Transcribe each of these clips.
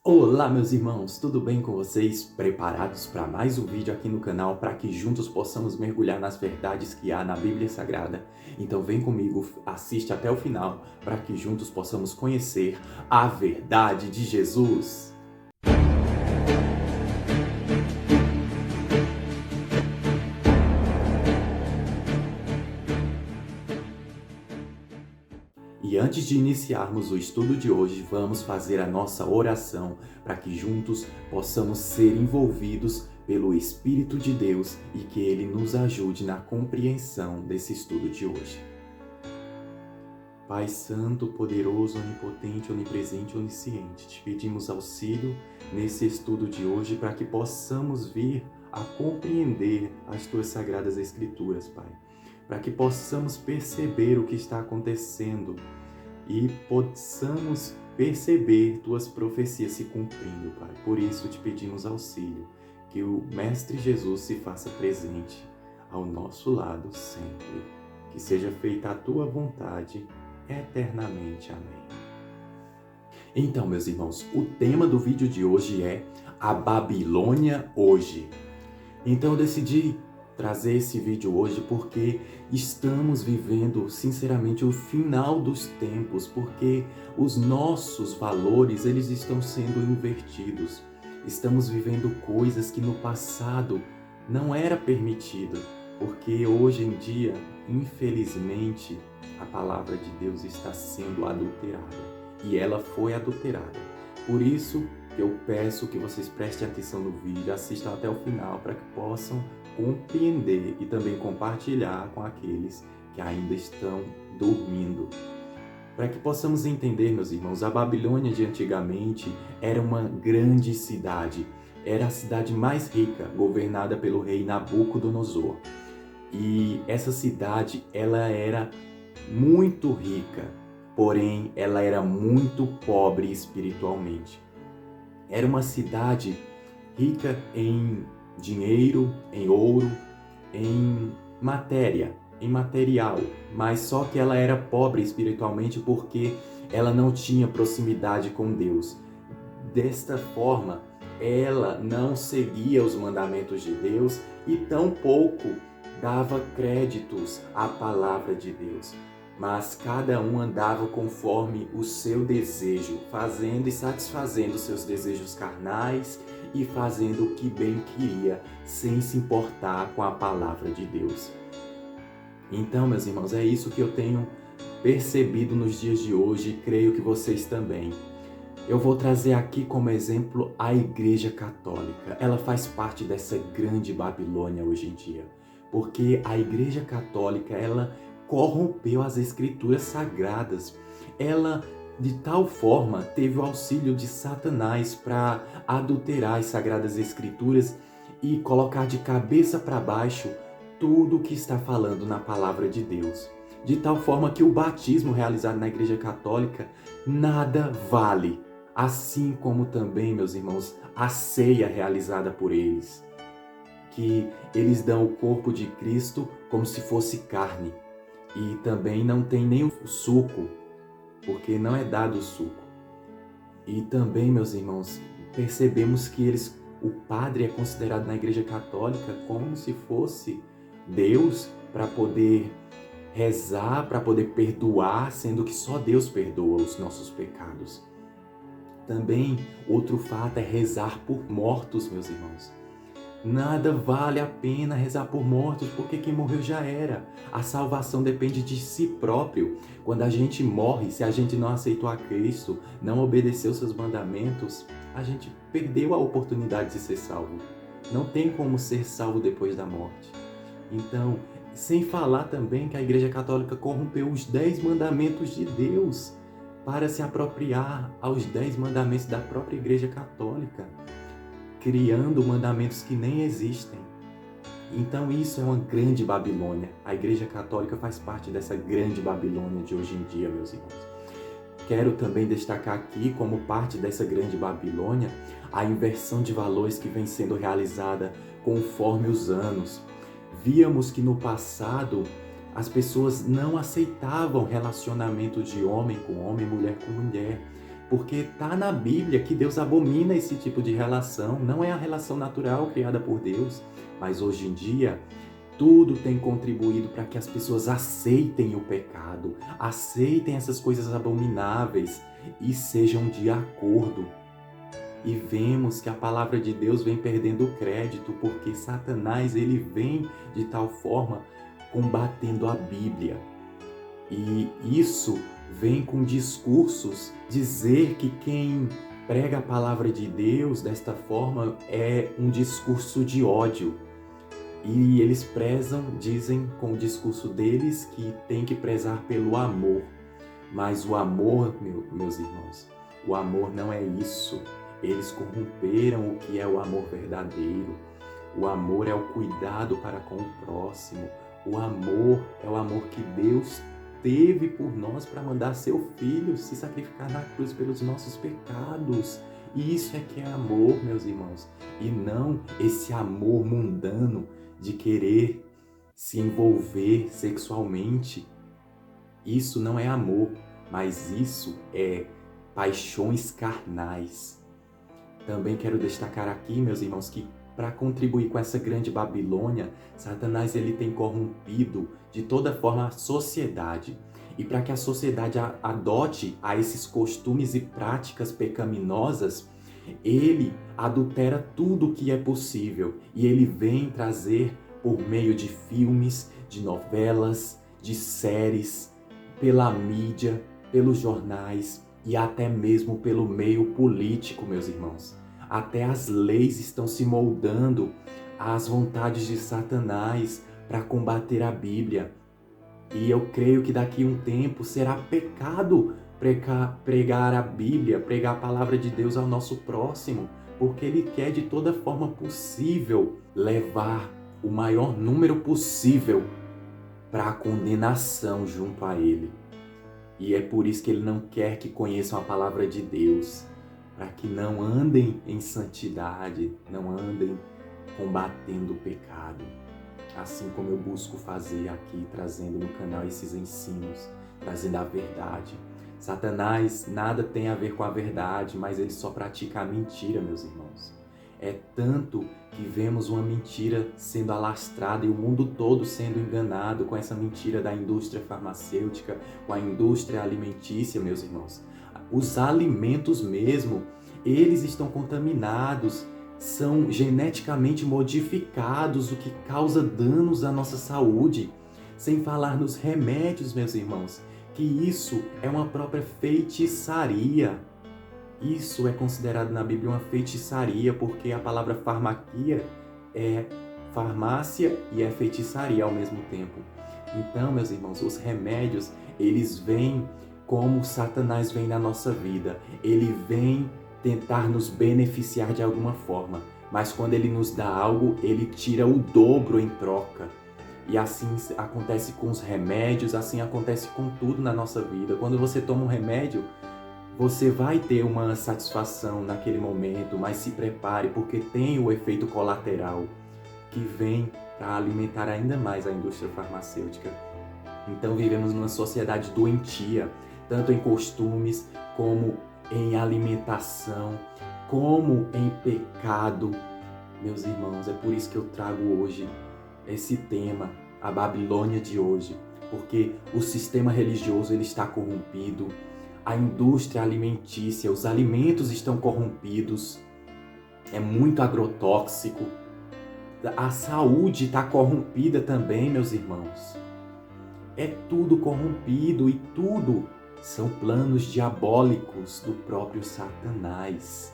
Olá, meus irmãos, tudo bem com vocês? Preparados para mais um vídeo aqui no canal para que juntos possamos mergulhar nas verdades que há na Bíblia Sagrada? Então vem comigo, assiste até o final para que juntos possamos conhecer a verdade de Jesus. E antes de iniciarmos o estudo de hoje, vamos fazer a nossa oração para que juntos possamos ser envolvidos pelo Espírito de Deus e que Ele nos ajude na compreensão desse estudo de hoje. Pai Santo, Poderoso, Onipotente, Onipresente, Onisciente, te pedimos auxílio nesse estudo de hoje para que possamos vir a compreender as Tuas Sagradas Escrituras, Pai. Para que possamos perceber o que está acontecendo e possamos perceber Tuas profecias se cumprindo, Pai. Por isso te pedimos auxílio, que o Mestre Jesus se faça presente ao nosso lado sempre. Que seja feita a Tua vontade eternamente. Amém. Então, meus irmãos, o tema do vídeo de hoje é a Babilônia hoje. Então eu decidi trazer esse vídeo hoje porque estamos vivendo, sinceramente, o final dos tempos, porque os nossos valores, eles estão sendo invertidos. Estamos vivendo coisas que no passado não era permitido, porque hoje em dia, infelizmente, a palavra de Deus está sendo adulterada e ela foi adulterada. Por isso que eu peço que vocês prestem atenção no vídeo, assistam até o final para que possam compreender e também compartilhar com aqueles que ainda estão dormindo. Para que possamos entender, meus irmãos, a Babilônia de antigamente era uma grande cidade. Era a cidade mais rica, governada pelo rei Nabucodonosor. E essa cidade, ela era muito rica, porém ela era muito pobre espiritualmente. Era uma cidade rica em dinheiro, em ouro, em matéria, em material, mas só que ela era pobre espiritualmente porque ela não tinha proximidade com Deus. Desta forma, ela não seguia os mandamentos de Deus e tampouco dava créditos à palavra de Deus. Mas cada um andava conforme o seu desejo, fazendo e satisfazendo seus desejos carnais e fazendo o que bem queria, sem se importar com a palavra de Deus. Então, meus irmãos, é isso que eu tenho percebido nos dias de hoje e creio que vocês também. Eu vou trazer aqui como exemplo a Igreja Católica. Ela faz parte dessa grande Babilônia hoje em dia, porque a Igreja Católica, ela corrompeu as Escrituras Sagradas. Ela, de tal forma, teve o auxílio de Satanás para adulterar as Sagradas Escrituras e colocar de cabeça para baixo tudo o que está falando na palavra de Deus. De tal forma que o batismo realizado na Igreja Católica nada vale. Assim como também, meus irmãos, a ceia realizada por eles. Que eles dão o corpo de Cristo como se fosse carne. E também não tem nem o suco, porque não é dado o suco. E também, meus irmãos, percebemos que o padre é considerado na Igreja Católica como se fosse Deus para poder rezar, para poder perdoar, sendo que só Deus perdoa os nossos pecados. Também, outro fato é rezar por mortos, meus irmãos. Nada vale a pena rezar por mortos, porque quem morreu já era. A salvação depende de si próprio. Quando a gente morre, se a gente não aceitou a Cristo, não obedeceu seus mandamentos, a gente perdeu a oportunidade de ser salvo. Não tem como ser salvo depois da morte. Então, sem falar também que a Igreja Católica corrompeu os 10 mandamentos de Deus para se apropriar aos 10 mandamentos da própria Igreja Católica, criando mandamentos que nem existem. Então isso é uma grande Babilônia. A Igreja Católica faz parte dessa grande Babilônia de hoje em dia, meus irmãos. Quero também destacar aqui, como parte dessa grande Babilônia, a inversão de valores que vem sendo realizada conforme os anos. Víamos que no passado as pessoas não aceitavam relacionamento de homem com homem, mulher com mulher, porque está na Bíblia que Deus abomina esse tipo de relação, não é a relação natural criada por Deus, mas hoje em dia tudo tem contribuído para que as pessoas aceitem o pecado, aceitem essas coisas abomináveis e sejam de acordo. E vemos que a palavra de Deus vem perdendo crédito, porque Satanás ele vem de tal forma combatendo a Bíblia. E isso vem com discursos dizer que quem prega a palavra de Deus desta forma é um discurso de ódio. E eles prezam, dizem com o discurso deles que tem que prezar pelo amor. Mas o amor, meus irmãos, o amor não é isso. Eles corromperam o que é o amor verdadeiro. O amor é o cuidado para com o próximo. O amor é o amor que Deus teve por nós para mandar seu Filho se sacrificar na cruz pelos nossos pecados. E isso é que é amor, meus irmãos. E não esse amor mundano de querer se envolver sexualmente. Isso não é amor, mas isso é paixões carnais. Também quero destacar aqui, meus irmãos, que para contribuir com essa grande Babilônia, Satanás ele tem corrompido de toda forma a sociedade. E para que a sociedade adote a esses costumes e práticas pecaminosas, ele adultera tudo o que é possível. E ele vem trazer por meio de filmes, de novelas, de séries, pela mídia, pelos jornais e até mesmo pelo meio político, meus irmãos. Até as leis estão se moldando às vontades de Satanás para combater a Bíblia. E eu creio que daqui a um tempo será pecado pregar a Bíblia, pregar a palavra de Deus ao nosso próximo, porque ele quer de toda forma possível levar o maior número possível para a condenação junto a ele. E é por isso que ele não quer que conheçam a palavra de Deus, para que não andem em santidade, não andem combatendo o pecado. Assim como eu busco fazer aqui, trazendo no canal esses ensinos, trazendo a verdade. Satanás nada tem a ver com a verdade, mas ele só pratica a mentira, meus irmãos. É tanto que vemos uma mentira sendo alastrada e o mundo todo sendo enganado com essa mentira da indústria farmacêutica, com a indústria alimentícia, meus irmãos. Os alimentos mesmo, eles estão contaminados, são geneticamente modificados, o que causa danos à nossa saúde. Sem falar nos remédios, meus irmãos, que isso é uma própria feitiçaria. Isso é considerado na Bíblia uma feitiçaria, porque a palavra farmaquia é farmácia e é feitiçaria ao mesmo tempo. Então, meus irmãos, os remédios, eles vêm como Satanás vem na nossa vida. Ele vem tentar nos beneficiar de alguma forma, mas quando ele nos dá algo, ele tira o dobro em troca. E assim acontece com os remédios, assim acontece com tudo na nossa vida. Quando você toma um remédio, você vai ter uma satisfação naquele momento, mas se prepare, porque tem o efeito colateral que vem para alimentar ainda mais a indústria farmacêutica. Então vivemos numa sociedade doentia, tanto em costumes, como em alimentação, como em pecado. Meus irmãos, é por isso que eu trago hoje esse tema, a Babilônia de hoje, porque o sistema religioso ele está corrompido, a indústria alimentícia, os alimentos estão corrompidos, é muito agrotóxico, a saúde está corrompida também, meus irmãos. É tudo corrompido e tudo são planos diabólicos do próprio Satanás.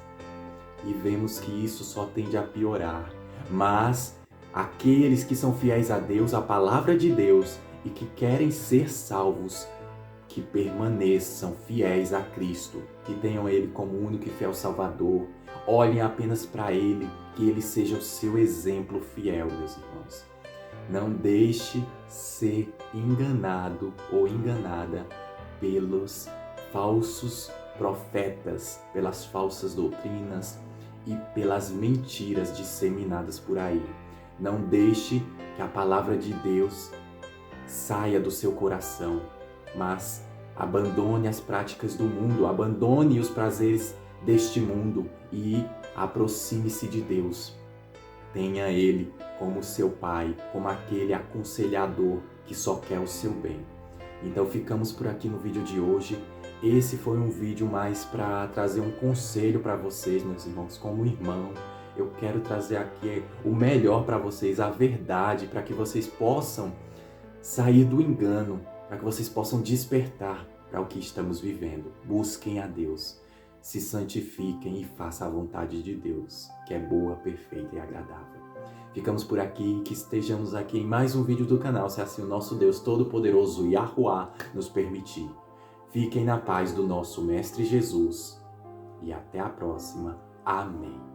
E vemos que isso só tende a piorar. Mas aqueles que são fiéis a Deus, à palavra de Deus, e que querem ser salvos, que permaneçam fiéis a Cristo, que tenham Ele como único e fiel Salvador, olhem apenas para Ele, que Ele seja o seu exemplo fiel, meus irmãos. Não deixe ser enganado ou enganada pelos falsos profetas, pelas falsas doutrinas e pelas mentiras disseminadas por aí. Não deixe que a palavra de Deus saia do seu coração, mas Abandone as práticas do mundo, abandone os prazeres deste mundo e aproxime-se de Deus. Tenha Ele como seu Pai, como aquele aconselhador que só quer o seu bem. Então ficamos por aqui no vídeo de hoje. Esse foi um vídeo mais para trazer um conselho para vocês, meus irmãos, como irmão. Eu quero trazer aqui o melhor para vocês, a verdade, para que vocês possam sair do engano, para que vocês possam despertar para o que estamos vivendo. Busquem a Deus, se santifiquem e façam a vontade de Deus, que é boa, perfeita e agradável. Ficamos por aqui, que estejamos aqui em mais um vídeo do canal, se assim o nosso Deus Todo-Poderoso Yahuwá nos permitir. Fiquem na paz do nosso Mestre Jesus e até a próxima. Amém.